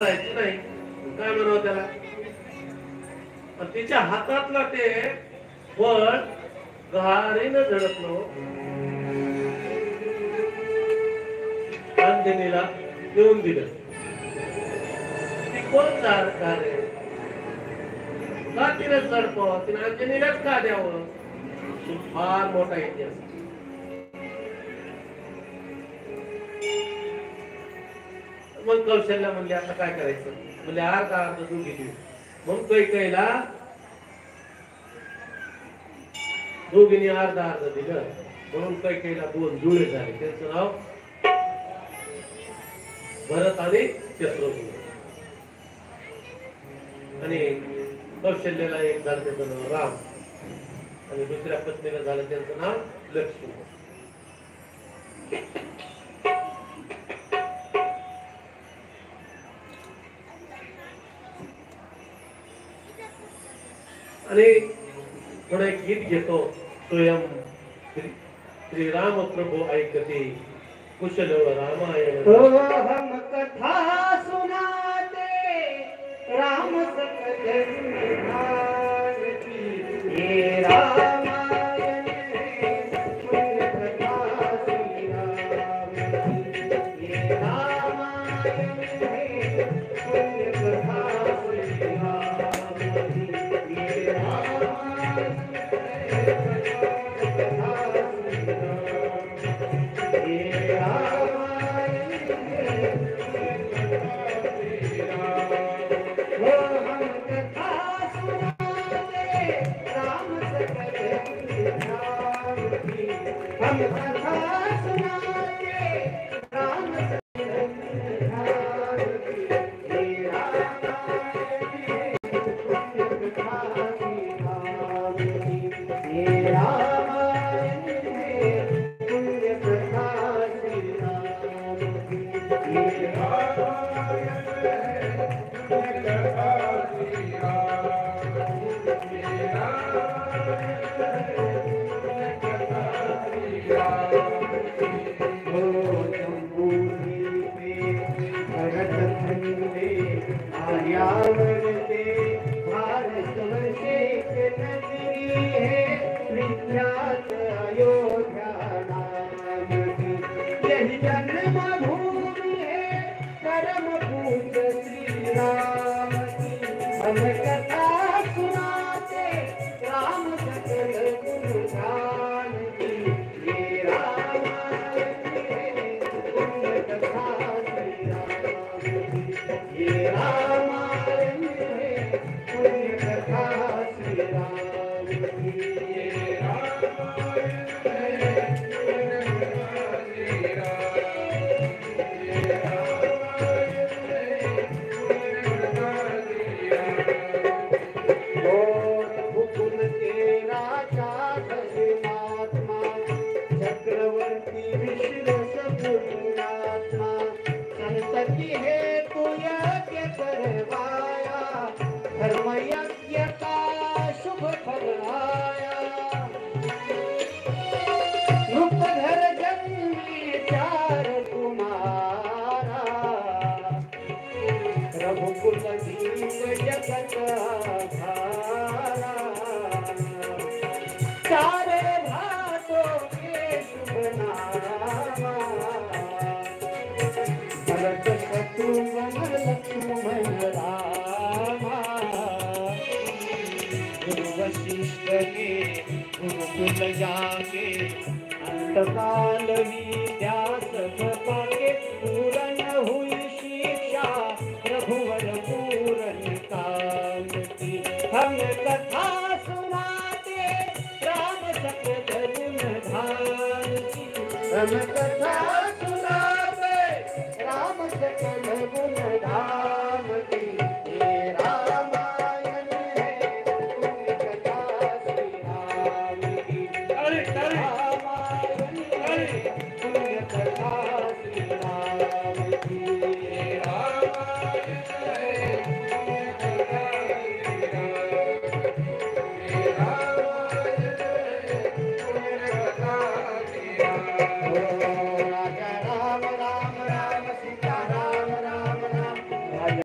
करायची नाही काय म्हणावं त्याला. पण तिच्या हातातला ते फळ गारीनं झडपलं अंजनीला देऊन दिलं. ती कोण गारे का तिने झडपावं, तिने अंजनीलाच का द्यावं. फार मोठा इतिहास. मग कौशल्य म्हणले आता काय करायचं, म्हणजे अर्धा अर्ध दोघी देऊ. मग कैकेयीला दोघींनी अर्धा अर्ध दिलं. म्हणून कैकेयीला दोन जुळे झाले. त्यांचं नाव भरत आणि शत्रुघ्न. आणि कौशल्याला एक झालं त्याचं नाव राम, आणि दुसऱ्या पत्नीला झालं त्यांचं नाव लक्ष्मी. आणि थोडं एक गीत घेतो. स्वयं श्रीराम प्रभु ऐकते कुशल रामायण. हम कथा सुनाते राम सकल भारती, ये रामायण पुण्य कथा श्री राम की, ये रामायण पुण्य कथा श्री राम की, ये रामायण गुरुकुल जाके अंतकाल विद्यास पाके पूर्ण हुई शिक्षा प्रभुवर पूर्ण काल की। हम कथा सुनाते राम सकल गुण धाम की, हम कथा सुनाते राम सकल गुण धाम की।